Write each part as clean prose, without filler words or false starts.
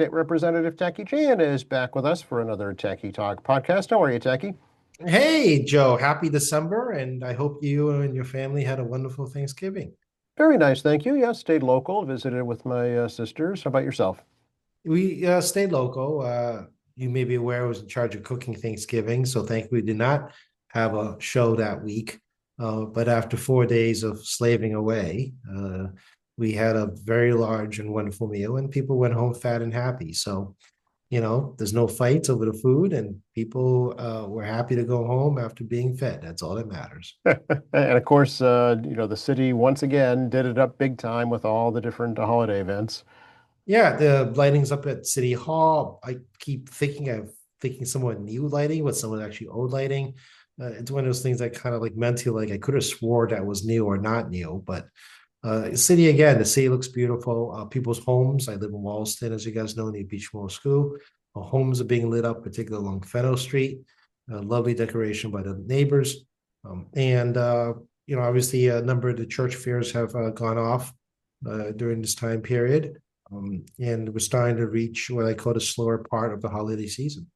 State Representative Tacky Chan is back with us for another Tacky Talk podcast. How are you, Tacky? Hey, Joe, happy December, and I hope you and your family had a wonderful Thanksgiving. Very nice, thank you. Yes, stayed local, visited with my sisters. How about yourself? We stayed local. You may be aware I was in charge of cooking Thanksgiving, so thankfully we did not have a show that week. But after 4 days of slaving away, we had a very large and wonderful meal, and people went home fat and happy. So, there's no fights over the food, and people were happy to go home after being fed. That's all that matters. And of course, the city once again did it up big time with all the different holiday events. Yeah, the lighting's up at City Hall. I keep thinking somewhat new lighting, but somewhat actually old lighting. It's one of those things that kind of like mentally, like I could have swore that was new or not new, but city again, the city looks beautiful. People's homes. I live in Wallaston, as you guys know, near Beach Memorial School. Homes are being lit up, particularly along Fenno Street. Lovely decoration by the neighbors, and obviously a number of the church fairs have gone off during this time period. And we're starting to reach what I call the slower part of the holiday season.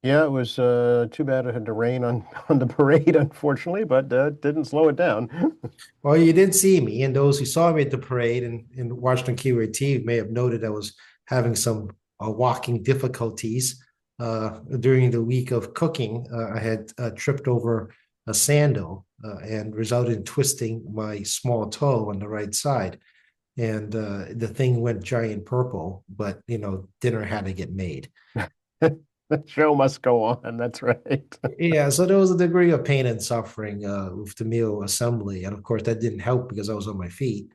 Yeah, it was too bad it had to rain on, on the parade, unfortunately, but didn't slow it down. Well, you did see me, and those who saw me at the parade and watched on Kiwi TV may have noted I was having some walking difficulties during the week of cooking. I had tripped over a sandal and resulted in twisting my small toe on the right side. And the thing went giant purple, but dinner had to get made. The show must go on. That's right. Yeah, so there was a degree of pain and suffering with the meal assembly, and of course that didn't help because I was on my feet.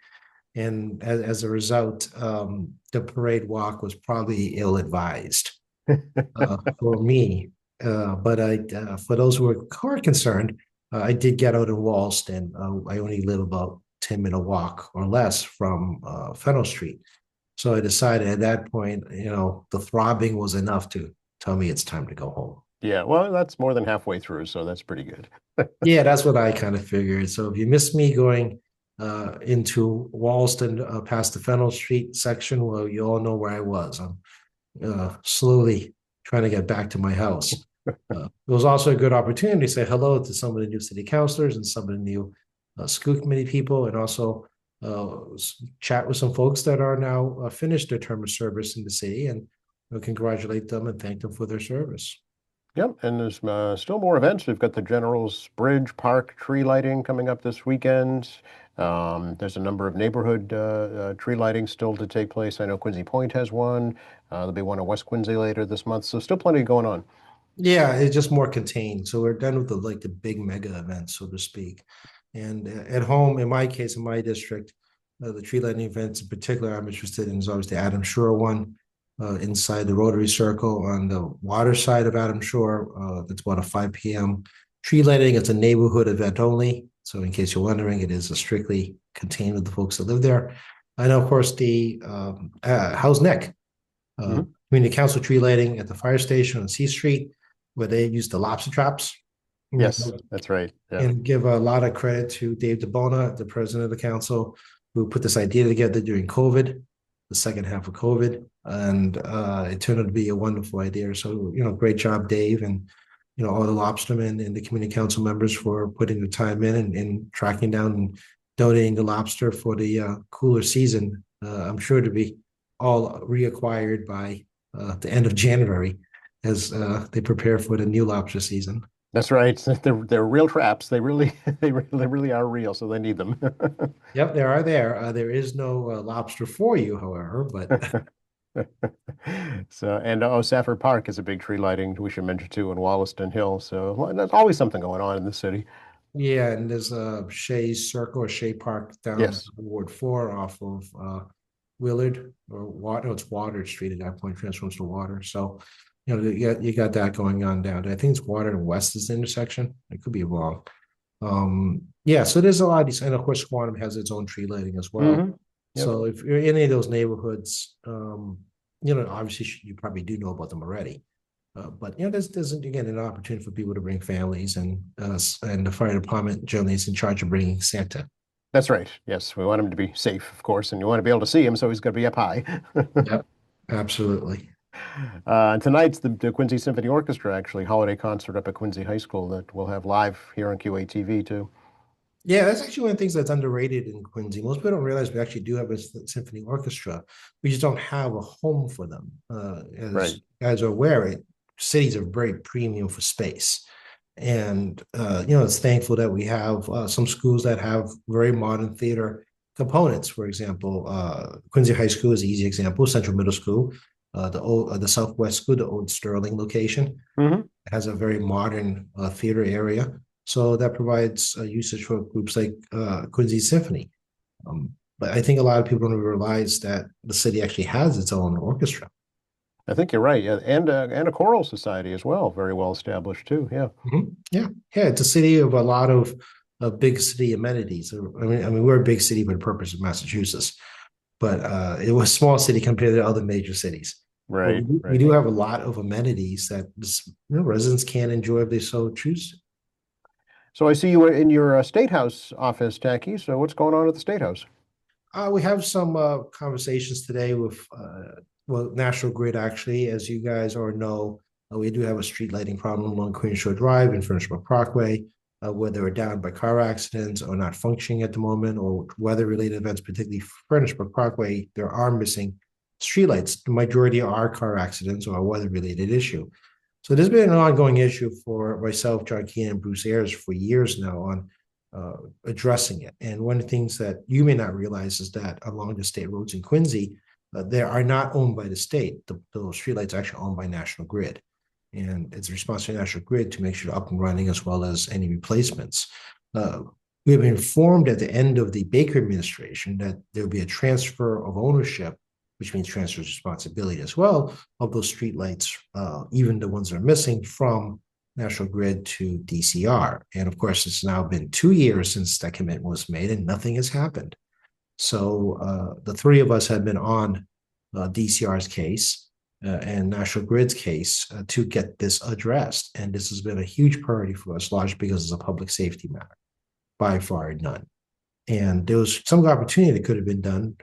And as a result, the parade walk was probably ill-advised for me. But for those who are concerned, I did get out in Wallaston. I only live about 10-minute walk or less from Fennel Street. So I decided at that point, the throbbing was enough to tell me it's time to go home. Yeah, well, that's more than halfway through, so that's pretty good. Yeah, that's what I kind of figured. So if you miss me going into Wallaston past the Fennel Street section, well, you all know where I was. I'm slowly trying to get back to my house. It was also a good opportunity to say hello to some of the new city councilors and some of the new school committee people, and also uh, chat with some folks that are now finished their term of service in the city, and congratulate them and thank them for their service. Yep, and there's still more events. We've got the General's Bridge Park tree lighting coming up this weekend. There's a number of neighborhood tree lighting still to take place. I know Quincy Point has one. There'll be one in West Quincy later this month, so still plenty going on. Yeah, it's just more contained. So we're done with the big mega events, so to speak. And at home, in my case, in my district, the tree lighting events in particular I'm interested in is obviously the Adam Shore one inside the Rotary Circle on the water side of Adam Shore. It's about a 5 p.m. tree lighting. It's a neighborhood event only. So in case you're wondering, it is a strictly contained with the folks that live there. I know, of course, the House Neck Mhm. community council tree lighting at the fire station on C Street, where they use the lobster traps. Yes, that's right. Yeah. And give a lot of credit to Dave DeBona, the president of the council, who put this idea together during COVID, the second half of COVID, and it turned out to be a wonderful idea. So great job, Dave, and all the lobstermen and the community council members for putting the time in and tracking down and donating the lobster for the cooler season. I'm sure to be all reacquired by the end of January as they prepare for the new lobster season. That's right. They're real traps. They really they really are real, so they need them. Yep, there are there. There is no lobster for you, however, but So, and Safford Park is a big tree lighting we should mention too in Wollaston Hill. So well, there's always something going on in the city. yeah, and there's Shay's Circle or Shay Park down Yes. Ward 4 off of Willard or Water. No, it's Water Street at that point, transforms to Water. So, you got that going on down there. I think it's Water and West is the intersection. I could be wrong. Yeah, so there's a lot of these, and of course, Quantum has its own tree lighting as well. Hmm. Yep. So if you're in any of those neighborhoods, obviously you probably do know about them already. But there's again an opportunity for people to bring families, and the fire department generally is in charge of bringing Santa. That's right. Yes, we want him to be safe, of course, and you want to be able to see him, so he's got to be up high. Yep. Absolutely. And tonight's the Quincy Symphony Orchestra, actually, holiday concert up at Quincy High School that we'll have live here on QATV too. Yeah, that's actually one of the things that's underrated in Quincy. Most people don't realize we actually do have a symphony orchestra. We just don't have a home for them. As Right. you guys are aware, cities are very premium for space. And, it's thankful that we have some schools that have very modern theater components. For example, Quincy High School is an easy example, Central Middle School, the Southwest School, the old Sterling location, Hmm. has a very modern theater area. So that provides usage for groups like Quincy Symphony. Um, but I think a lot of people don't realize that the city actually has its own orchestra. I think you're right. Yeah, and a choral society as well, very well established too. Yeah. Yeah, yeah, it's a city of a lot of big city amenities. I mean, we're a big city for the purpose of Massachusetts, but it was a small city compared to other major cities. But Right. we Right. do have a lot of amenities that residents can enjoy if they so choose. So I see you were in your State House office, Tacky. So what's going on at the State House? We have some conversations today with well, National Grid. Actually, as you guys already know, we do have a street lighting problem along Queen Shore Drive and Furniture Parkway, where they were down by car accidents or not functioning at the moment, or weather-related events. Particularly Furniture Parkway, there are missing streetlights. The majority are car accidents or a weather-related issue. So there's been an ongoing issue for myself, John Keenan, and Bruce Ayers for years now on uh, addressing it. And one of the things that you may not realize is that along the state roads in Quincy, they are not owned by the state. Those streetlights are actually owned by National Grid. And it's the responsibility of National Grid to make sure they're up and running as well as any replacements. Uh, we have been informed at the end of the Baker administration that there will be a transfer of ownership, which means transfer of responsibility as well, of those streetlights, even the ones that are missing from National Grid to DCR. And of course, it's now been 2 years since that commitment was made and nothing has happened. So the three of us have been on DCR's case and National Grid's case to get this addressed. And this has been a huge priority for us, largely because it's a public safety matter, by far none. And there was some opportunity that could have been done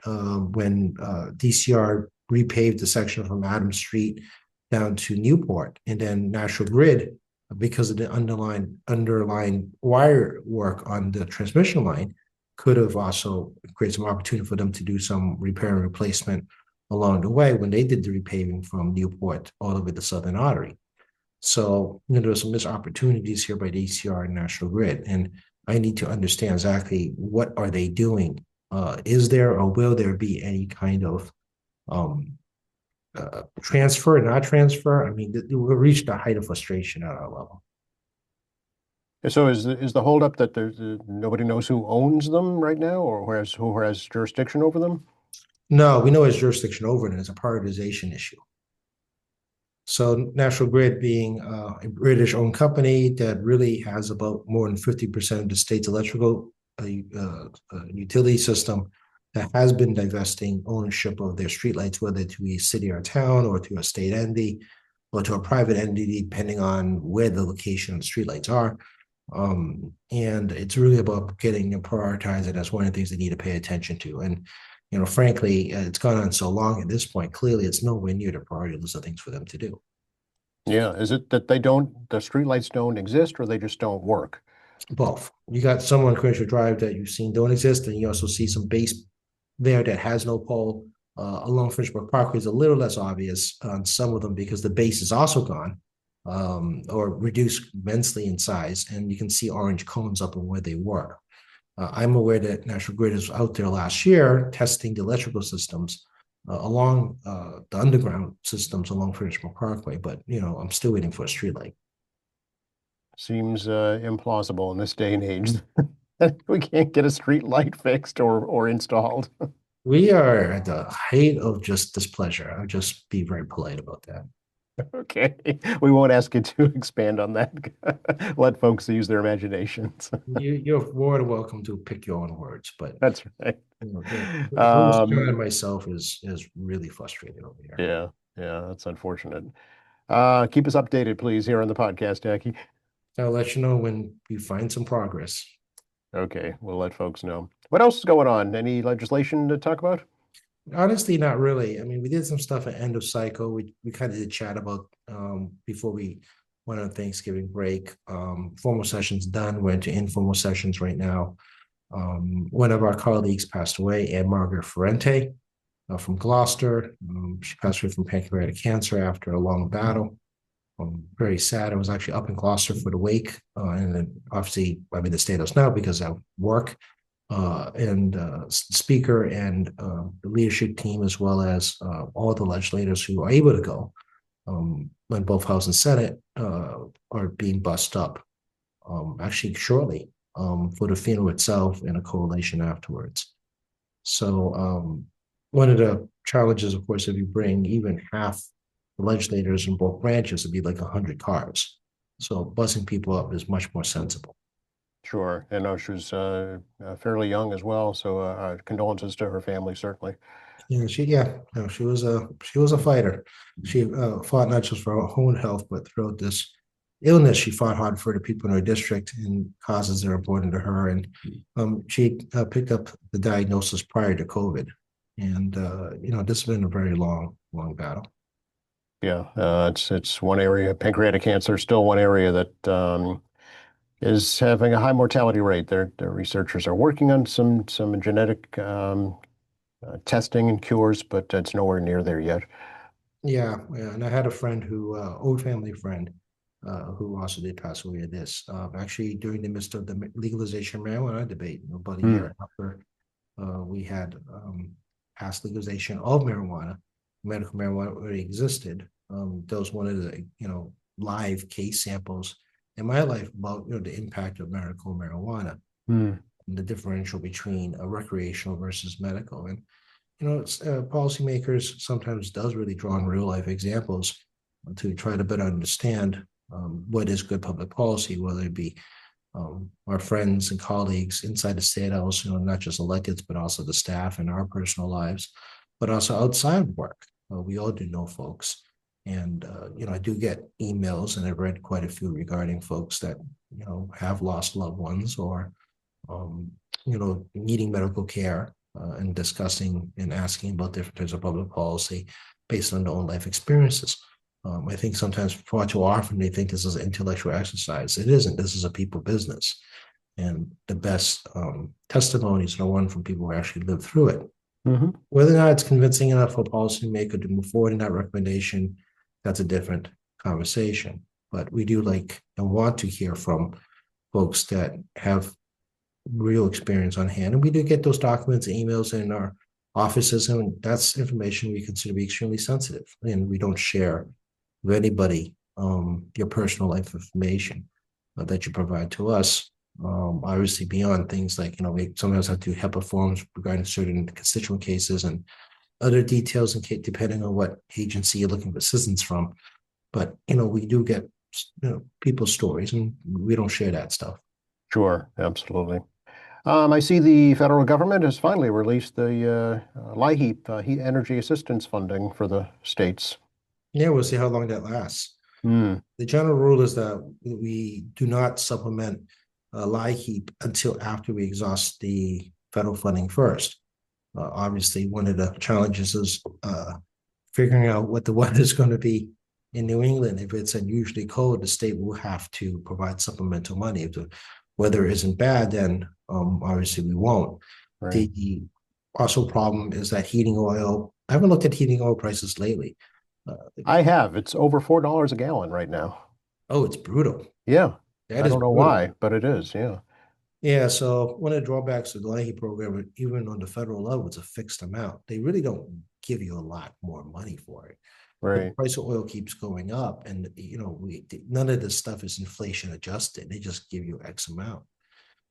when DCR repaved the section from Adams Street down to Newport, and then National Grid, because of the underlying wire work on the transmission line, could have also created some opportunity for them to do some repair and replacement along the way when they did the repaving from Newport all the way to Southern Artery. So there were some missed opportunities here by DCR and National Grid, and I need to understand exactly what are they doing. Is there or will there be any kind of um, transfer, not transfer? I mean, we've reached a height of frustration at our level. So is the holdup that there's nobody knows who owns them right now, or who has jurisdiction over them? No, we know it's jurisdiction over it, and it's a prioritization issue. So National Grid being a British-owned company that really has about more than 50% of the state's electrical utility system, that has been divesting ownership of their streetlights, whether to a city or a town or to a state entity or to a private entity, depending on where the location of the streetlights are. And it's really about getting and prioritizing. That's one of the things they need to pay attention to. And frankly, it's gone on so long at this point. Clearly, it's nowhere near the priority list of things for them to do. Yeah. Is it that the streetlights don't exist, or they just don't work? Both. You got some on Crenshaw Drive that you've seen don't exist, and you also see some base there that has no pole. Along Frenchburg Parkway is a little less obvious on some of them because the base is also gone or reduced immensely in size, and you can see orange cones up on where they were. I'm aware that National Grid is out there last year testing the electrical systems along the underground systems along Frenchburg Parkway, but I'm still waiting for a streetlight. Seems implausible in this day and age. We can't get a street light fixed or installed. We are at the height of just displeasure. I'll just be very polite about that. Okay, we won't ask you to expand on that. Let folks use their imaginations. You're more than welcome to pick your own words, but That's right. Bruce John and myself is really frustrated over here. Yeah, yeah, that's unfortunate. Keep us updated, please, here on the podcast, Jackie. I'll let you know when we find some progress. Okay, we'll let folks know. What else is going on? Any legislation to talk about? Honestly, not really. I mean, we did some stuff at end of cycle. We kind of did chat about before we went on Thanksgiving break. Formal sessions done. We're into informal sessions right now. One of our colleagues passed away, Anne Margaret Ferrante from Gloucester. She passed away from pancreatic cancer after a long battle. Very sad. I was actually up in Gloucester for the wake, and then obviously I'm in the States now because I work. And speaker and the leadership team, as well as all the legislators who are able to go, when both House and Senate are being bussed up, actually shortly for the funeral itself and a collation afterwards. So one of the challenges, of course, if you bring even half the legislators in both branches, it'd be like 100 cars. So bussing people up is much more sensible. Sure. I know she was fairly young as well, so condolences to her family, certainly. Yeah, no, she was a fighter. She fought not just for her own health, but throughout this illness, she fought hard for the people in her district and causes that are important to her. And she picked up the diagnosis prior to COVID, and this has been a very long battle. Yeah, it's one area. Pancreatic cancer is still one area that is having a high mortality rate. Their researchers are working on some genetic testing and cures, but it's nowhere near there yet. Yeah, and I had a friend who, old family friend, who also did pass away of this. Actually, during the midst of the legalization of marijuana debate, about a Hmm. year after we had passed legalization of marijuana, medical marijuana already existed. That was one of the live case samples in my life about the impact of medical marijuana Hmm. and the differential between a recreational versus medical. And policymakers sometimes does really draw on real life examples to try to better understand what is good public policy, whether it be our friends and colleagues inside the state house, not just electeds, but also the staff and our personal lives, but also outside work. We all do know folks. And, I do get emails, and I've read quite a few regarding folks that, have lost loved ones or, um, needing medical care and discussing and asking about different types of public policy based on their own life experiences. I think sometimes far too often they think this is an intellectual exercise. It isn't. This is a people business. And the best testimonies are one from people who actually lived through it. Hmm. Whether or not it's convincing enough for a policymaker to move forward in that recommendation, that's a different conversation. But we do like and want to hear from folks that have real experience on hand. And we do get those documents and emails in our offices, and that's information we consider to be extremely sensitive. And we don't share with anybody your personal life information that you provide to us. Obviously, beyond things like, we sometimes have to do HEPA forms regarding certain constituent cases and other details, depending on what agency you're looking for assistance from. But, we do get people's stories, and we don't share that stuff. Sure, absolutely. I see the federal government has finally released the LIHEAP, heat energy assistance funding for the states. Yeah, we'll see how long that lasts. Hmm. The general rule is that we do not supplement LIHEAP until after we exhaust the federal funding first. Obviously, one of the challenges is figuring out what the weather is going to be in New England. If it's unusually cold, the state will have to provide supplemental money. If the weather isn't bad, then obviously we won't. Right. The also problem is that heating oil. I haven't looked at heating oil prices lately. Uh, I have. It's over $4 a gallon right now. oh, it's brutal. Yeah. That I is don't know brutal. why, but it is. Yeah. Yeah, so one of the drawbacks of the LIHEAP program, even on the federal level, it's a fixed amount. They really don't give you a lot more money for it. But the Right. price of oil keeps going up, and none of this stuff is inflation adjusted. They just give you X amount.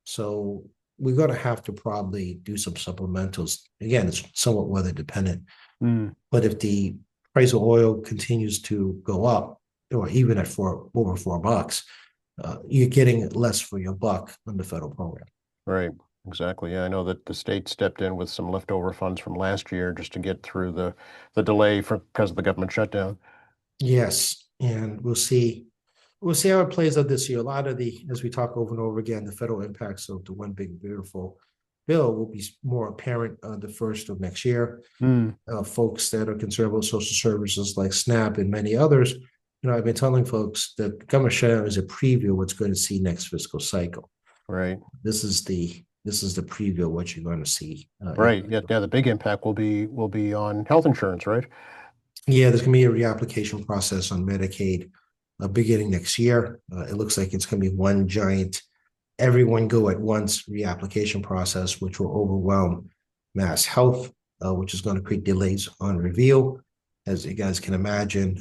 So we're going to have to probably do some supplementals. Again, it's somewhat weather dependent. Hmm. But if the price of oil continues to go up, or even at over $4, you're getting less for your buck on the federal program. Right. Exactly. Yeah, I know that the state stepped in with some leftover funds from last year just to get through the delay for because of the government shutdown. Yes, and we'll see. We'll see how it plays out this year. A lot of the, as we talk over and over again, the federal impacts of the one big beautiful bill will be more apparent the first of next year. Hmm. Folks that are concerned about social services like SNAP and many others, I've been telling folks that government shutdown is a preview of what's going to see next fiscal cycle. Right. This is the preview of what you're going to see. Right. Yeah. Yeah. The big impact will be on health insurance, right? Yeah, there's going to be a reapplication process on Medicaid beginning next year. It looks like it's going to be one giant, everyone go at once reapplication process, which will overwhelm Mass Health, which is going to create delays on review. As you guys can imagine,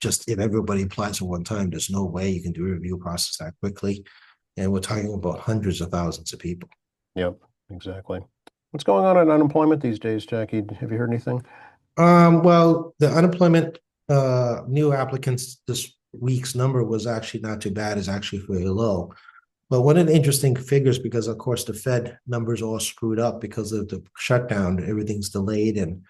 just if everybody applies at one time, there's no way you can do a review process that quickly. And we're talking about hundreds of thousands of people. Yep. Exactly. What's going on in unemployment these days, Jackie? Have you heard anything? Well, the unemployment new applicants this week's number was actually not too bad, is actually very low. But one of the interesting figures, because of course the Fed numbers are all screwed up because of the shutdown, everything's delayed, and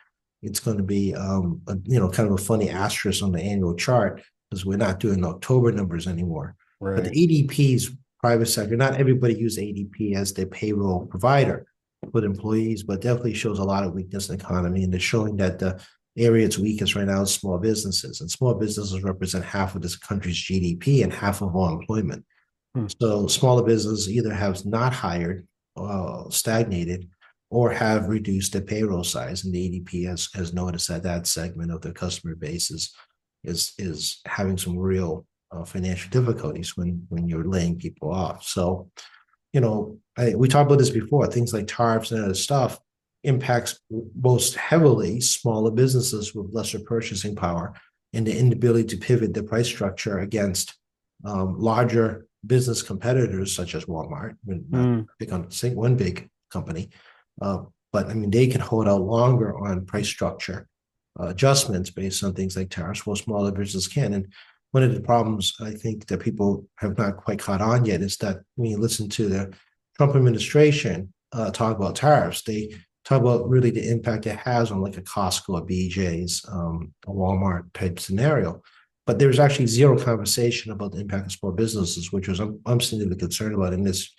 it's going to be kind of a funny asterisk on the annual chart because we're not doing October numbers anymore. But the Right. ADP's private sector, not everybody uses ADP as their payroll provider with employees, but definitely shows a lot of weakness in the economy, and they're showing that the area it's weakest right now is small businesses, and small businesses represent half of this country's GDP and half of all employment. Hmm. So smaller businesses either have not hired, stagnated, or have reduced their payroll size. And the ADP has noticed that that segment of their customer base is having some real financial difficulties when you're laying people off. So, we talked about this before. Things like tariffs and other stuff impacts most heavily smaller businesses with lesser purchasing power and the inability to pivot the price structure against larger business competitors such as Walmart. Not Hmm. big on one big company, but I mean they can hold out longer on price structure adjustments based on things like tariffs. Well, smaller businesses can. And one of the problems I think that people have not quite caught on yet is that when you listen to the Trump administration talk about tariffs, they talk about really the impact it has on like a Costco, a BJ's, a Walmart type scenario. But there's actually zero conversation about the impact of small businesses, which was I'm significantly concerned about. And this,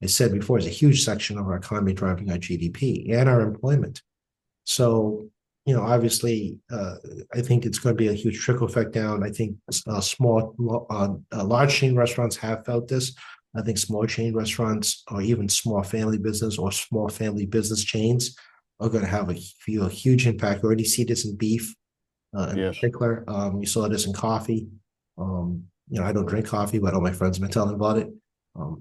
I said before, is a huge section of our economy driving our GDP and our employment. So, obviously, I think it's going to be a huge trickle effect down. I think large chain restaurants have felt this. I think small chain restaurants or even small family business or small family business chains are going to feel a huge impact. We already see this in beef in Yes. particular. You saw this in coffee. I don't drink coffee, but all my friends have been telling about it.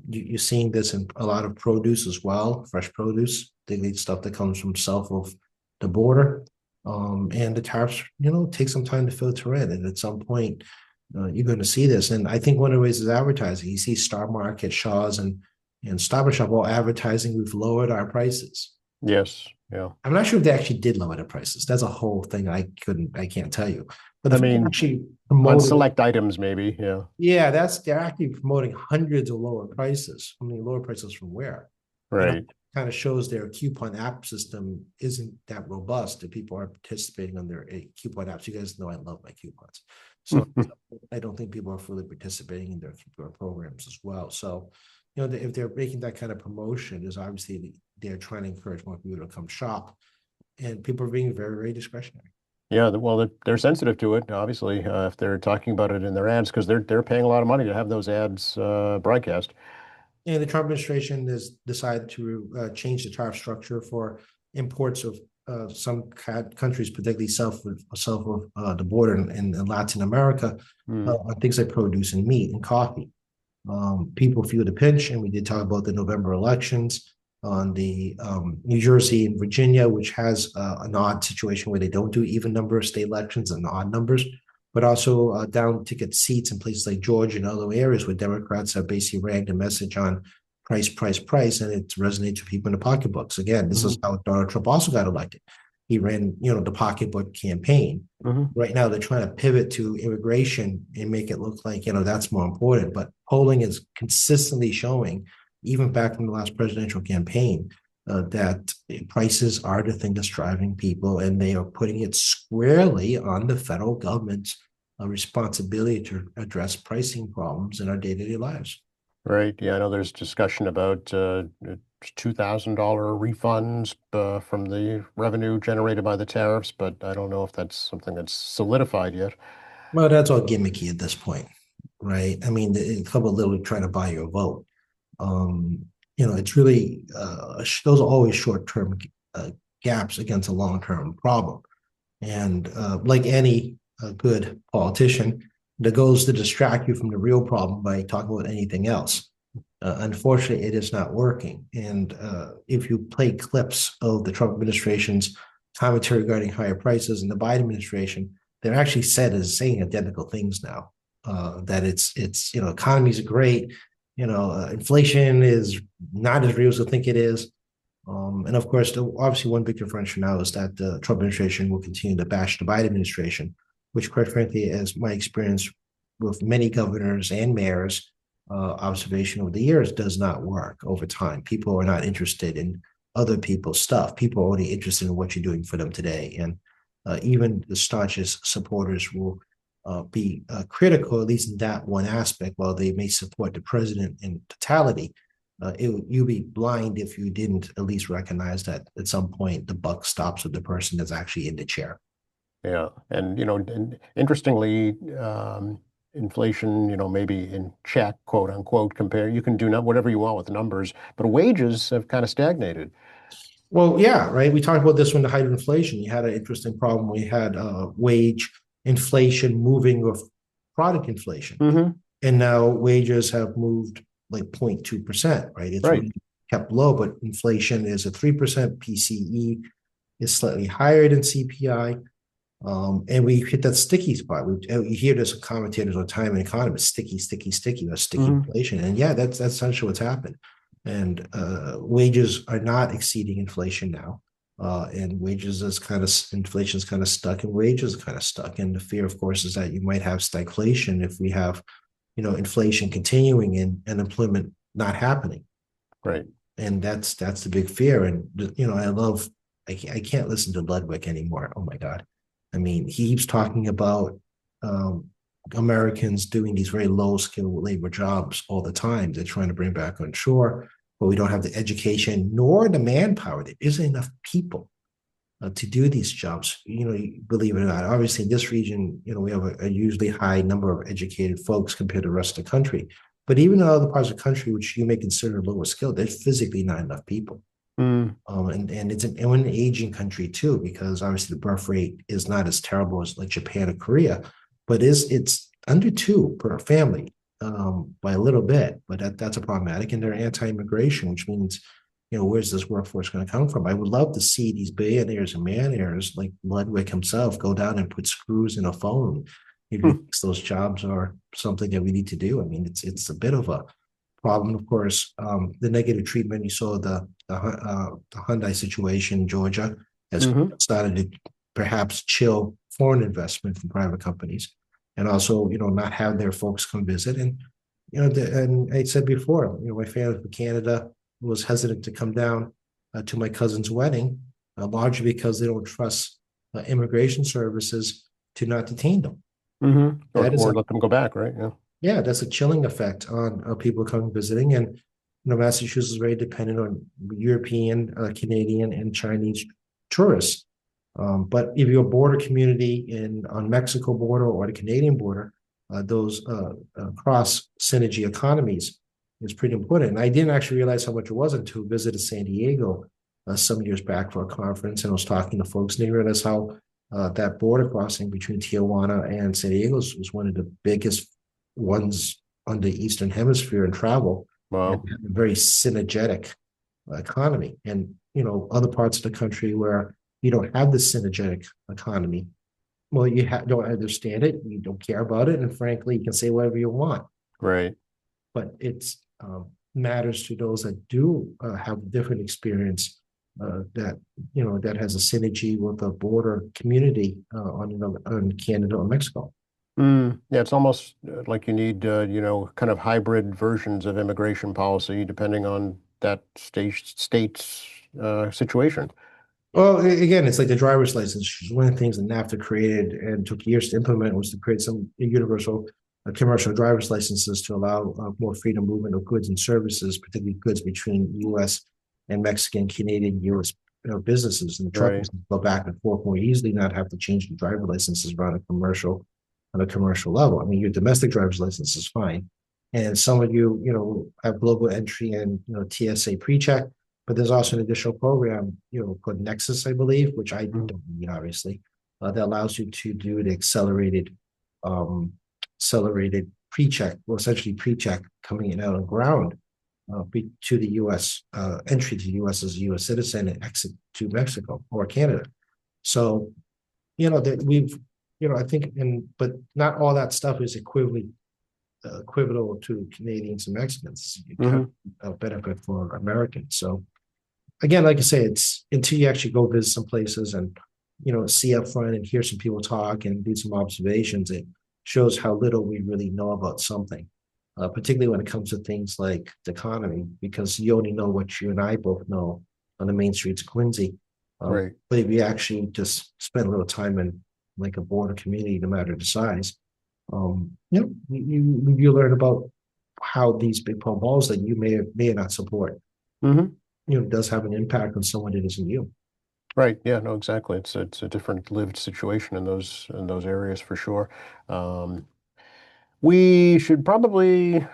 You're seeing this in a lot of produce as well, fresh produce. They need stuff that comes from south of the border. And the tariffs, take some time to filter in. And at some point, you're going to see this. And I think one of the ways is advertising. You see Star Market, Shaw's, and Stop and Shop all advertising. We've lowered our prices. Yes. Yeah. I'm not sure if they actually did lower the prices. That's a whole thing I can't tell you. But I if they mean, actually on promoted, select items, maybe. Yeah. yeah, they're actually promoting hundreds of lower prices. I mean, lower prices from where? Right. Kind of shows their coupon app system isn't that robust that people are participating on their coupon apps. You guys know I love my coupons. So I don't think people are fully participating in their programs as well. So, if they're making that kind of promotion, is obviously they're trying to encourage more people to come shop, and people are being very, very discretionary. Yeah, well, they're sensitive to it, obviously, if they're talking about it in their ads, because they're paying a lot of money to have those ads broadcast. And the Trump administration has decided to change the tariff structure for imports of some countries, particularly south of the border in Latin America, on things like produce and meat and coffee. People feel the pinch, and we did talk about the November elections on the New Jersey and Virginia, which has an odd situation where they don't do even number of state elections and odd numbers, but also down ticket seats in places like Georgia and other areas where Democrats have basically ragged a message on price, price, price, and it resonates with people in the pocketbooks. Again, this is how Donald Trump also got elected. He ran, the pocketbook campaign. Right now, they're trying to pivot to immigration and make it look like, that's more important. But polling is consistently showing, even back from the last presidential campaign, that prices are the thing that's driving people, and they are putting it squarely on the federal government's responsibility to address pricing problems in our day-to-day lives. Right. Yeah, I know there's discussion about $2,000 refunds from the revenue generated by the tariffs, but I don't know if that's something that's solidified yet. Well, that's all gimmicky at this point, right? I mean, the club are literally trying to buy your vote. Um, it's really those are always short-term gaps against a long-term problem. And like any good politician, the goal is to distract you from the real problem by talking about anything else. Unfortunately, it is not working. And if you play clips of the Trump administration's commentary regarding higher prices and the Biden administration, they're actually saying identical things now. That it's economies are great, inflation is not as real as I think it is. And of course, obviously, one big differential now is that the Trump administration will continue to bash the Biden administration, which, quite frankly, as my experience with many governors and mayors, observation over the years, does not work over time. People are not interested in other people's stuff. People are only interested in what you're doing for them today. And even the staunchest supporters will be critical, at least in that one aspect, while they may support the president in totality. You'd be blind if you didn't at least recognize that at some point the buck stops with the person that's actually in the chair. Yeah. And, and interestingly, inflation, maybe in check, quote unquote, compare, you can do not whatever you want with the numbers, but wages have kind of stagnated. Well, yeah, right. We talked about this when the height of inflation. You had an interesting problem. We had wage inflation moving with product inflation, Hmm. and now wages have moved like 0.2%, right? It's Right. really kept low, but inflation is at 3%. PCE is slightly higher than CPI. And we hit that sticky spot. You hear this commentators all the time in economists, sticky, sticky, sticky, or sticky Hmm. inflation. And yeah, that's essentially what's happened. And wages are not exceeding inflation now. And wages is kind of inflation is kind of stuck, and wages are kind of stuck. And the fear, of course, is that you might have stagflation if we have, inflation continuing and employment not happening. Right. And that's the big fear. And I can't listen to Ludwig anymore. Oh my God. I mean, he keeps talking about um, Americans doing these very low skill labor jobs all the time. They're trying to bring back on shore, but we don't have the education nor the manpower. There isn't enough people to do these jobs. Believe it or not, obviously in this region, we have a usually high number of educated folks compared to the rest of the country. But even in other parts of the country, which you may consider lower skilled, there's physically not enough people. Mm. And it's an aging country too, because obviously the birth rate is not as terrible as like Japan or Korea, but it's under two per family by a little bit. But that's a problematic, and they're anti-immigration, which means where's this workforce going to come from? I would love to see these billionaires and millionaires like Ludwig himself go down and put screws in a phone. If he thinks those jobs are something that we need to do. I mean, it's a bit of a problem, of course. The negative treatment you saw the Hyundai situation in Georgia has Hmm. started to perhaps chill foreign investment from private companies, and also not have their folks come visit. And and I said before, my family from Canada was hesitant to come down to my cousin's wedding, largely because they don't trust immigration services to not detain them. Hmm. Or, That is or a let them go back, right? Yeah. Yeah, that's a chilling effect on people coming visiting. And Massachusetts is very dependent on European, Canadian, and Chinese tourists. But if you're a border community on Mexico border or the Canadian border, those cross synergy economies is pretty important. And I didn't actually realize how much it was until I visited San Diego some years back for a conference, and I was talking to folks, and they realized how that border crossing between Tijuana and San Diego was one of the biggest ones on the Eastern Hemisphere in travel, and Wow. a very synergetic economy. And other parts of the country where you don't have this synergetic economy, well, you don't understand it, you don't care about it, and frankly, you can say whatever you want. Right. But it's matters to those that do have a different experience. That that has a synergy with a border community on Canada or Mexico. Mm. Yeah, it's almost like you need, kind of hybrid versions of immigration policy depending on that state's situation. Well, again, it's like the driver's license. One of the things that NAFTA created and took years to implement was to create some universal commercial driver's licenses to allow more freedom movement of goods and services, particularly goods between U.S. and Mexican, Canadian, U.S. Businesses, and the Right. truckers can go back and forth more easily, not have to change the driver licenses around on a commercial level. I mean, your domestic driver's license is fine, and some of you, have global entry and TSA pre-check, but there's also an additional program, called Nexus, I believe, which I Mm. don't need, obviously, that allows you to do the um, accelerated pre-check, well, essentially pre-check coming in out on ground to the U.S. Entry to the U.S. as a U.S. citizen and exit to Mexico or Canada. So, that we've, I think, but not all that stuff is equivalent to Canadians and Mexicans. You have Mhm. a benefit for Americans. So again, like I say, it's until you actually go visit some places and see up front and hear some people talk and do some observations, it shows how little we really know about something, particularly when it comes to things like the economy, because you only know what you and I both know on the main streets of Quincy. Right. But if you actually just spend a little time in like a border community, no matter the size, you learn about how these big pump balls that you may not support, Hmm. does have an impact on someone that isn't you. Right. Yeah, no, exactly. It's a different lived situation in those areas for sure. Um, we should probably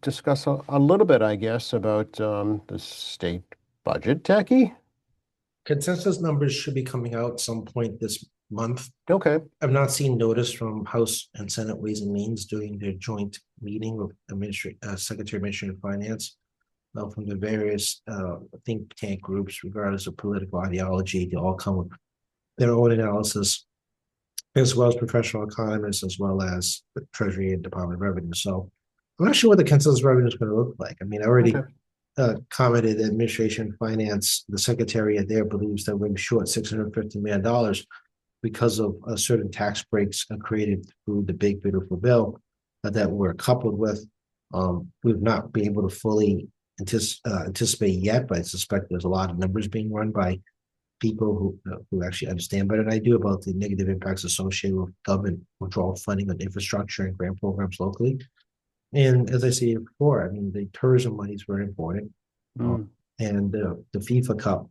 discuss a little bit, I guess, about the state budget, Techie. Consensus numbers should be coming out some point this month. Okay. I've not seen notice from House and Senate Ways and Means doing their joint meeting with Secretary of Administration of Finance from the various think tank groups, regardless of political ideology. They all come with their own analysis, as well as professional economists, as well as the Treasury and Department of Revenue. So I'm not sure what the consensus revenue is going to look like. I mean, I already Okay. commented that administration finance, the secretary there believes that we're short $650 million because of certain tax breaks created through the big beautiful bill that were coupled with. We've not been able to fully anticipate yet, but I suspect there's a lot of numbers being run by people who actually understand better than I do about the negative impacts associated with government withdrawal funding on infrastructure and grant programs locally. And as I said before, I mean, the tourism money is very important. Uh, Mm. and the FIFA Cup,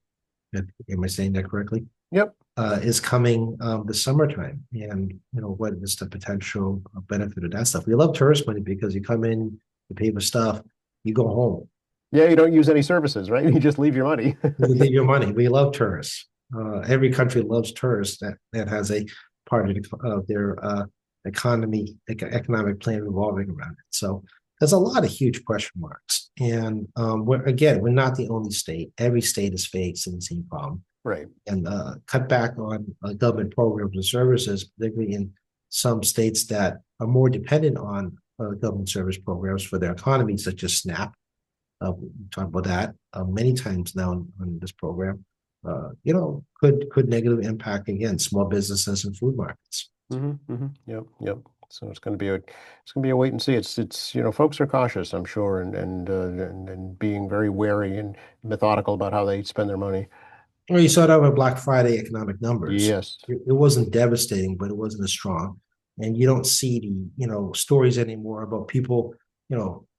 am I saying that correctly? Yep. Is coming the summertime. And, what is the potential benefit of that stuff? We love tourist money because you come in, you pay for stuff, you go home. Yeah, you don't use any services, right? You just leave your money. You leave your money. We love tourists. Every country loves tourists that has a part of their economic plan revolving around it. So there's a lot of huge question marks. And we're not the only state. Every state is facing the same problem. Right. And cut back on government programs and services, particularly in some states that are more dependent on government service programs for their economy, such as SNAP. We talked about that many times now on this program. Could negatively impact again small businesses and food markets. Yep. Yep. So it's going to be a wait and see. Folks are cautious, I'm sure, and being very wary and methodical about how they spend their money. Well, you saw that with Black Friday economic numbers. Yes. It wasn't devastating, but it wasn't as strong. And you don't see the stories anymore about people,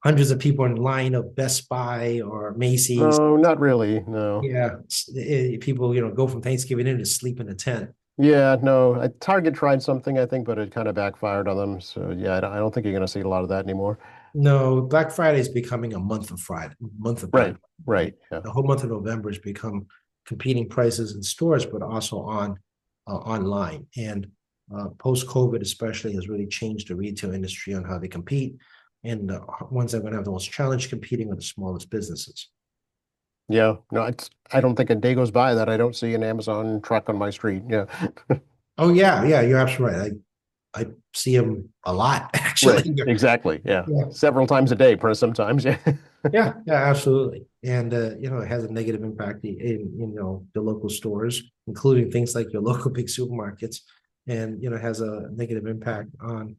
hundreds of people in line of Best Buy or Macy's. No, not really. No. Yeah, people go from Thanksgiving in to sleep in a tent. Yeah, no. Target tried something, I think, but it kind of backfired on them. So yeah, I don't think you're going to see a lot of that anymore. No, Black Friday is becoming a month of Friday, month of Black Right. Friday. Right. Yeah. The whole month of November has become competing prices in stores, but also online. And post COVID, especially, has really changed the retail industry on how they compete. And the ones that are going to have the most challenge competing are the smallest businesses. Yeah. No, I don't think a day goes by that I don't see an Amazon truck on my street. Yeah. Oh yeah, yeah, you're absolutely right. I see them a lot Right. actually. Exactly. Yeah. Yeah. Several times a day, sometimes. Yeah. Yeah, yeah, absolutely. And it has a negative impact in the local stores, including things like your local big supermarkets, and has a negative impact on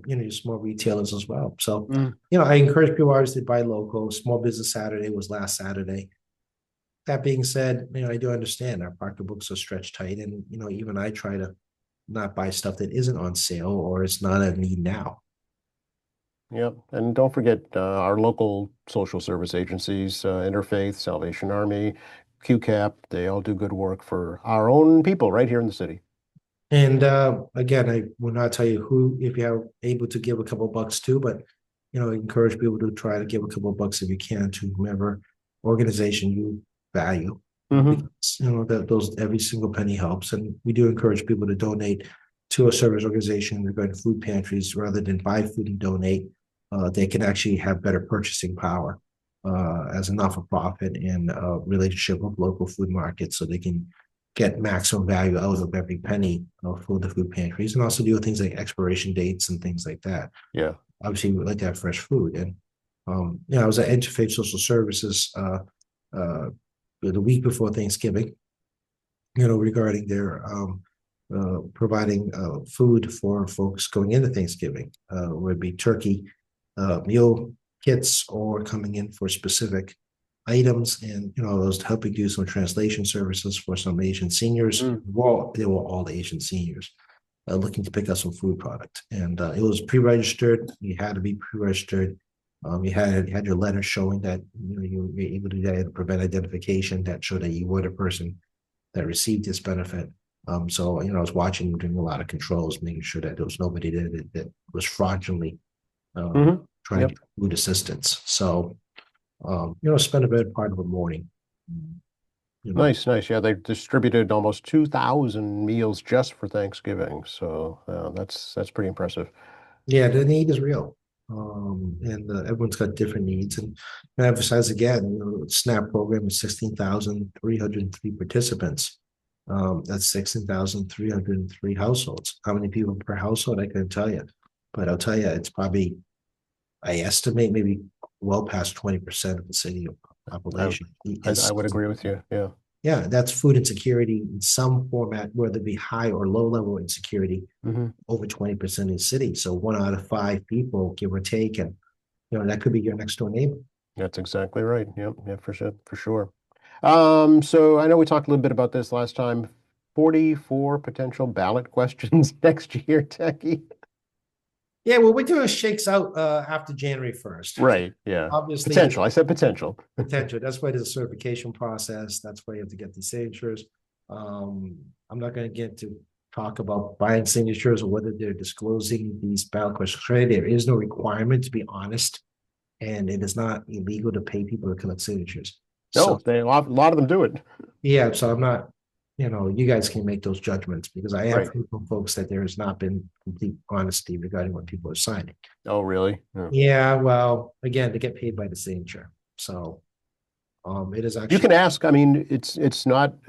your small retailers as well. So, Mm. I encourage people obviously to buy local. Small Business Saturday was last Saturday. That being said, I do understand our pocketbooks are stretched tight, and even I try to not buy stuff that isn't on sale or it's not a need now. Yep. And don't forget our local social service agencies, Interfaith, Salvation Army, QCAP, they all do good work for our own people right here in the city. And again, I will not tell you who, if you're able to give a couple bucks to, but encourage people to try to give a couple bucks if you can to whomever organization you value. Hmm. Because that those every single penny helps, and we do encourage people to donate to a service organization regarding food pantries rather than buy food and donate. They can actually have better purchasing power as a not-for-profit and relationship with local food markets, so they can get maximum value out of every penny for the food pantries, and also deal with things like expiration dates and things like that. Yeah. Obviously, we like to have fresh food. And I was at Interfaith Social Services the week before Thanksgiving, regarding their providing food for folks going into Thanksgiving, would be turkey, meal kits, or coming in for specific items. And I was helping do some translation services for some Asian seniors. Mm. Well, they were all Asian seniors looking to pick up some food product, and it was pre-registered. You had to be pre-registered. You had your letter showing that you were able to prevent identification that showed that you were the person that received this benefit. So I was watching, doing a lot of controls, making sure that there was nobody there that was fraudulently Hmm. trying to Yep. get food assistance. So spend a better part of a morning. You know, Nice, nice. Yeah, they distributed almost 2,000 meals just for Thanksgiving. So that's pretty impressive. yeah, the need is real. And everyone's got different needs. And I emphasize again, SNAP program is 16,303 participants. That's 16,303 households. How many people per household? I couldn't tell you, but I'll tell you, it's probably, I estimate, maybe well past 20% of the city I, population I is. would agree with you. Yeah. Yeah, that's food insecurity in some format, whether it be high or low level insecurity, Hmm. over 20% in the city. So 1 out of 5 people, give or take, and that could be your next door neighbor. That's exactly right. Yep. Yeah, for sure. For sure. So I know we talked a little bit about this last time. 44 potential ballot questions next year, Techie. Yeah, well, we're doing shakes out after January 1st. Right. Yeah. Obviously, Potential. I said potential. potential. That's why there's a certification process. That's why you have to get the signatures. I'm not going to get to talk about buying signatures or whether they're disclosing these ballot questions. There is no requirement, to be honest, and it is not illegal to pay people to collect signatures. No, So a lot of them do it. yeah, so I'm not, you guys can make those judgments, because I have Right. heard from folks that there has not been complete honesty regarding what people are signing. Oh, really? Yeah. Yeah, well, again, they get paid by the signature. So it is You actually, can ask. I mean, it's not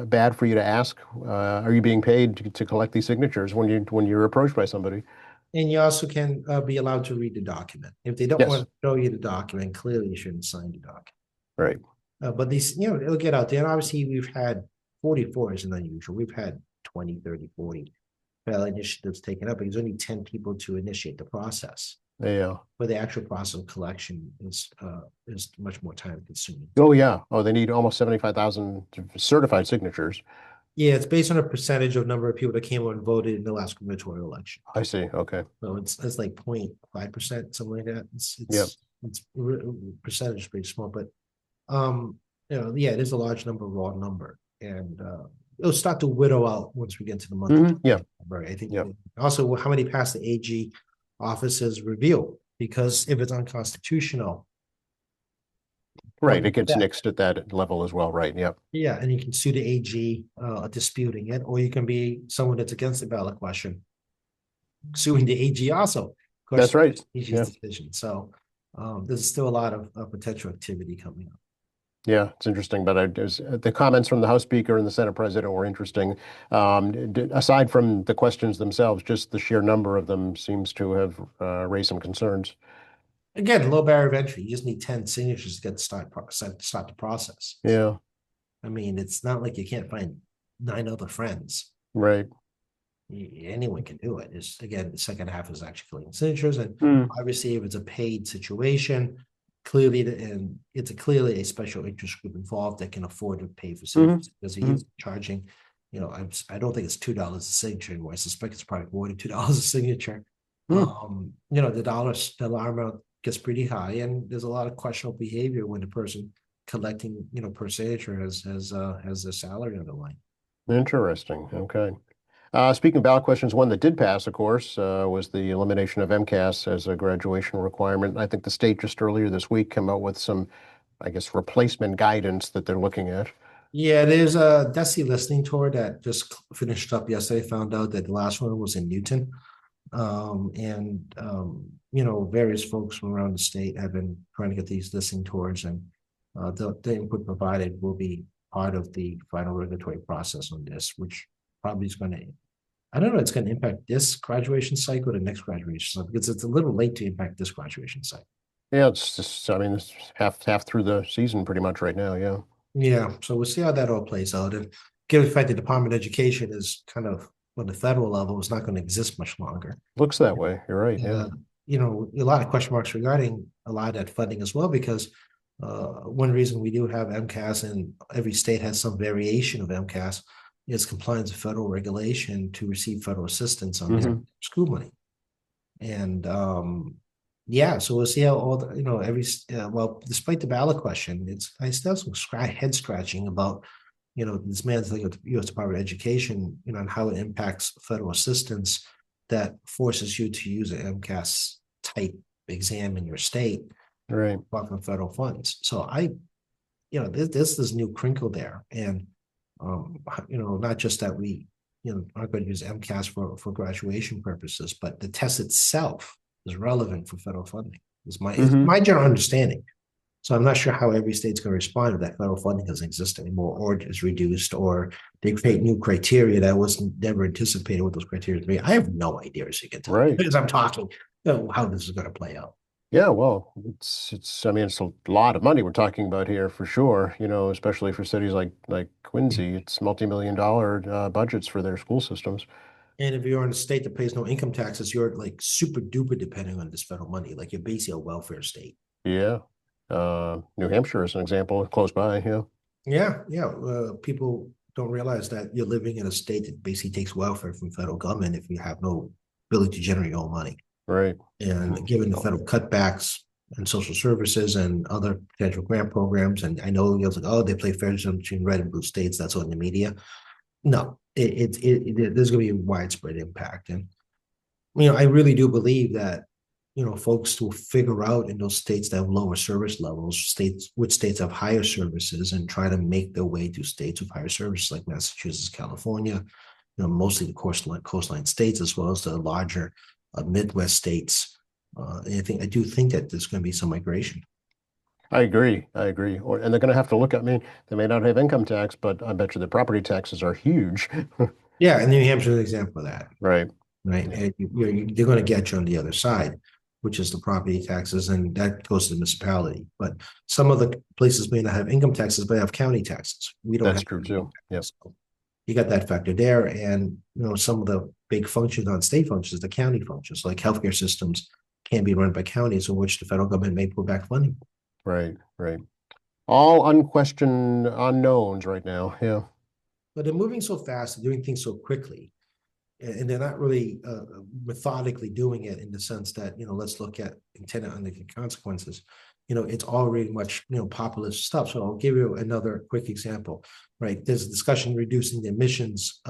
bad for you to ask. Are you being paid to collect these signatures when you're approached by somebody? and you also can be allowed to read the document. If they don't want Yes. to show you the document, clearly you shouldn't sign the document. Right. But these, it'll get out there. And obviously, we've had 44 isn't unusual. We've had 20, 30, 40 ballot initiatives taken up, because only 10 people to initiate the process. Yeah. But the actual process of collection is much more time consuming. Oh, yeah. Oh, they need almost 75,000 certified signatures. Yeah, it's based on a percentage of number of people that came out and voted in the last gubernatorial election. I see. Okay. So it's like 0.5%, something like that. Yep. It's percentage is pretty small, but yeah, it is a large number, raw number, and it'll start to whittle out once we get to the month. Yeah. Right. I think Yep. also how many pass the AG offices review, because if it's unconstitutional, Right. It gets nixed at that level as well. Right. Yep. yeah, and you can sue the AG disputing it, or you can be someone that's against the ballot question, suing the AG also. That's right. AG's Yeah. decision. So there's still a lot of potential activity coming up. Yeah, it's interesting, but the comments from the House Speaker and the Senate President were interesting. Aside from the questions themselves, just the sheer number of them seems to have raised some concerns. Again, low barrier of entry. You just need 10 signatures to get the start the process. Yeah, I mean, it's not like you can't find 9 other friends. right. Anyone can do it. It's, again, the second half is actually collecting signatures, and Mm. obviously, if it's a paid situation, clearly, and it's clearly a special interest group involved that can afford to pay for signatures, because he's charging. I don't think it's $2 a signature anymore. I suspect it's probably more than $2 a signature. Hmm. The dollar amount gets pretty high, and there's a lot of questionable behavior when the person collecting, percentage or has their salary on the line. Interesting. Okay. Speaking of ballot questions, one that did pass, of course, was the elimination of MCAS as a graduation requirement. I think the state just earlier this week came out with some, I guess, replacement guidance that they're looking at. Yeah, there's a DESE listening tour that just finished up yesterday. Found out that the last one was in Newton. Various folks from around the state have been trying to get these listening tours, and the input provided will be part of the final regulatory process on this, which probably is going to, I don't know, it's going to impact this graduation cycle or the next graduation cycle, because it's a little late to impact this graduation cycle. Yeah, it's just, I mean, it's half through the season pretty much right now. Yeah. Yeah, so we'll see how that all plays out. And given the fact the Department of Education is kind of on the federal level, is not going to exist much longer. Looks that way. You're right. And, Yeah. a lot of question marks regarding a lot of that funding as well, because one reason we do have MCAS and every state has some variation of MCAS is compliance with federal regulation to receive federal assistance on their school money. And yeah, so we'll see how all the, despite the ballot question, I still have some head scratching about, this man's thing of the U.S. Department of Education, and how it impacts federal assistance that forces you to use an MCAS type exam in your state, Right. from federal funds. So there's this new crinkle there, and not just that we, aren't going to use MCAS for graduation purposes, but the test itself is relevant for federal funding. Is my general understanding. So I'm not sure how every state's going to respond if that federal funding doesn't exist anymore, or is reduced, or they create new criteria that wasn't never anticipated what those criteria be. I have no idea as you get to Right. because I'm talking how this is going to play out. Yeah, well, I mean, it's a lot of money we're talking about here for sure, especially for cities like Quincy. It's multi-million-dollar budgets for their school systems. And if you're in a state that pays no income taxes, you're like super duper depending on this federal money. Like you're basically a welfare state. Yeah. New Hampshire is an example, close by. Yeah. Yeah. People don't realize that you're living in a state that basically takes welfare from federal government if you have no ability to generate your own money. Right. And given the federal cutbacks and social services and other potential grant programs, and I know you're like, oh, they play fair between red and blue states. That's on the media. No, there's going to be a widespread impact, and I really do believe that folks will figure out in those states that have lower service levels, which states have higher services, and try to make their way to states with higher services like Massachusetts, California, mostly the coastline states, as well as the larger Midwest states. I do think that there's going to be some migration. I agree. And they're going to have to look at me. They may not have income tax, but I bet you the property taxes are huge. Yeah, and New Hampshire is an example of that. Right. Right. And they're going to get you on the other side, which is the property taxes, and that goes to the municipality. But some of the places may not have income taxes, but have county taxes. We don't. That's have true too. Yes. So you got that factor there, and some of the big functions on state functions, the county functions, like healthcare systems, can be run by counties, in which the federal government may pull back funding. Right. All unquestioned unknowns right now. Yeah. But they're moving so fast and doing things so quickly, and they're not really methodically doing it in the sense that, let's look at intended unintended consequences. It's already much, populist stuff. So I'll give you another quick example, right? There's a discussion reducing the emissions,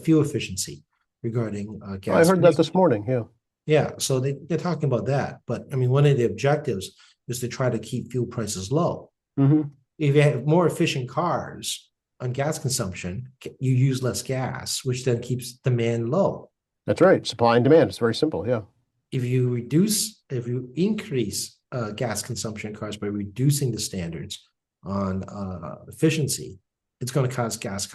fuel efficiency regarding gas. I heard that this morning. Yeah. Yeah. So they're talking about that. But I mean, one of the objectives is to try to keep fuel prices low. Mm-hmm. If you have more efficient cars on gas consumption, you use less gas, which then keeps demand low. That's right. Supply and demand. It's very simple. Yeah. If you increase gas consumption in cars by reducing the standards on efficiency, it's going to cause gas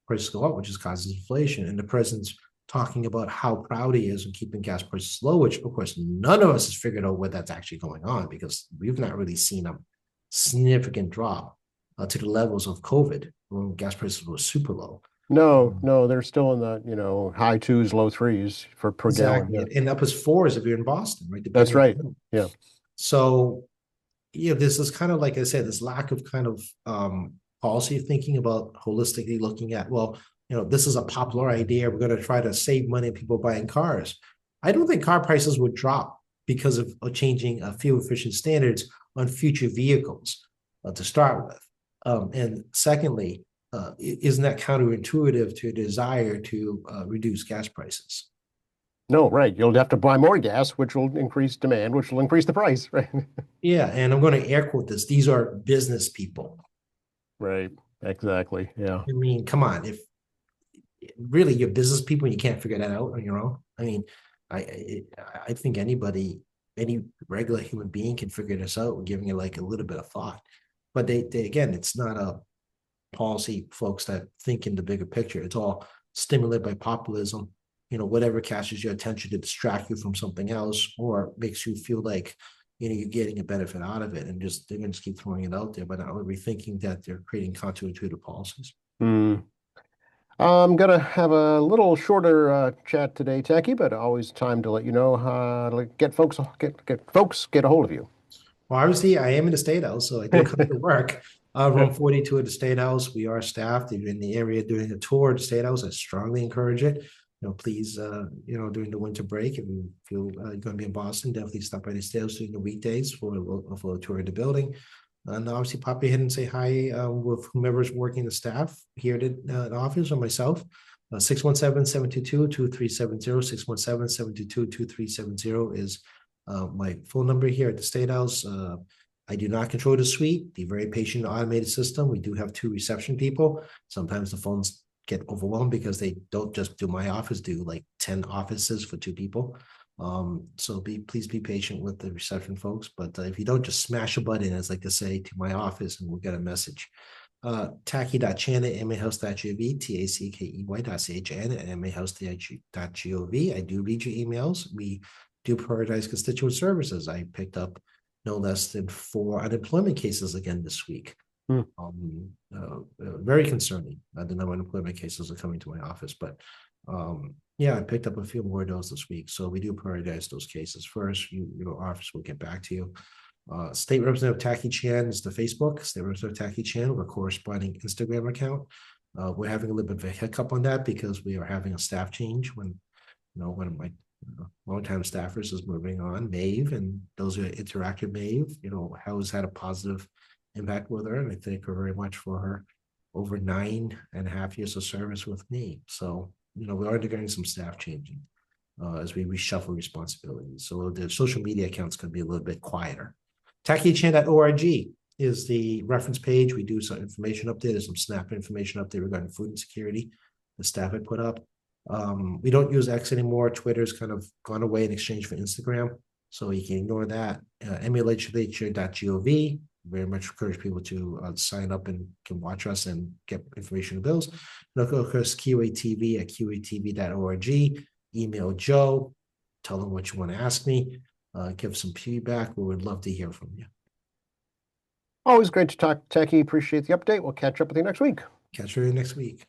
prices to go up, which is causes inflation. And the president's talking about how proud he is of keeping gas prices low, which of course none of us has figured out what that's actually going on, because we've not really seen a significant drop to the levels of COVID when gas prices were super low. No, they're still in the high twos, low threes per gallon. Yeah. And up as fours if you're in Boston, right? That's right. Yeah. So, this is kind of, like I said, this lack of kind of policy thinking about holistically looking at, well, this is a popular idea. We're going to try to save money on people buying cars. I don't think car prices would drop because of changing fuel efficient standards on future vehicles to start with. And secondly, isn't that counterintuitive to a desire to reduce gas prices? No, right. You'll have to buy more gas, which will increase demand, which will increase the price, right? Yeah, and I'm going to air quote this. These are business people. Right. Exactly. Yeah. I mean, come on. If really you're business people and you can't figure that out on your own, I mean, I think anybody, any regular human being can figure this out and giving it like a little bit of thought. But they again, it's not a policy folks that think in the bigger picture. It's all stimulated by populism. Whatever catches your attention to distract you from something else or makes you feel like you're getting a benefit out of it, and they're gonna just keep throwing it out there, but not really thinking that they're creating counterintuitive policies. Mm. I'm gonna have a little shorter chat today, Techie, but always time to let you know how to get a hold of you. Well, obviously, I am in the State House, so I do come to work. Room 42 at the State House. We are staffed. If you're in the area doing a tour of the State House, I strongly encourage it. Please, during the winter break, if you feel you're going to be in Boston, definitely stop by the State House during the weekdays for a tour of the building. And obviously, pop your head and say hi with whomever's working the staff here at the office or myself. 617-722-2370, 617-722-2370 is my phone number here at the State House. I do not control the suite, the very patient automated system. We do have 2 reception people. Sometimes the phones get overwhelmed because they don't just do my office, do like 10 offices for 2 people. So please be patient with the reception folks. But if you don't, just smash a button, as I like to say, to my office and we'll get a message. Tackey.chan at mahouse.gov, tackey.chan at mahouse.gov. I do read your emails. We do prioritize constituent services. I picked up no less than 4 unemployment cases again this week. Very concerning. The number of unemployment cases are coming to my office, but yeah, I picked up a few more of those this week. So we do prioritize those cases first. Your office will get back to you. State Representative Tackey Chan is the Facebook. State Representative Tackey Chan with a corresponding Instagram account. We're having a little bit of a hiccup on that because we are having a staff change when one of my longtime staffers is moving on, Maeve, and those who interact with Maeve, has had a positive impact with her. And I thank her very much for her over 9.5 years of service with me. So, we're undergoing some staff changing as we reshuffle responsibilities. So the social media accounts can be a little bit quieter. TackeyChan.org is the reference page. We do some information up there. There's some SNAP information up there regarding food insecurity the staff had put up. We don't use X anymore. Twitter's kind of gone away in exchange for Instagram, so you can ignore that. Emulature.gov. Very much encourage people to sign up and can watch us and get information and bills. And of course, QATV at QATV.org. Email Joe. Tell him what you want to ask me. Give some feedback. We would love to hear from you. Always great to talk, Techie. Appreciate the update. We'll catch up with you next week. Catch you next week.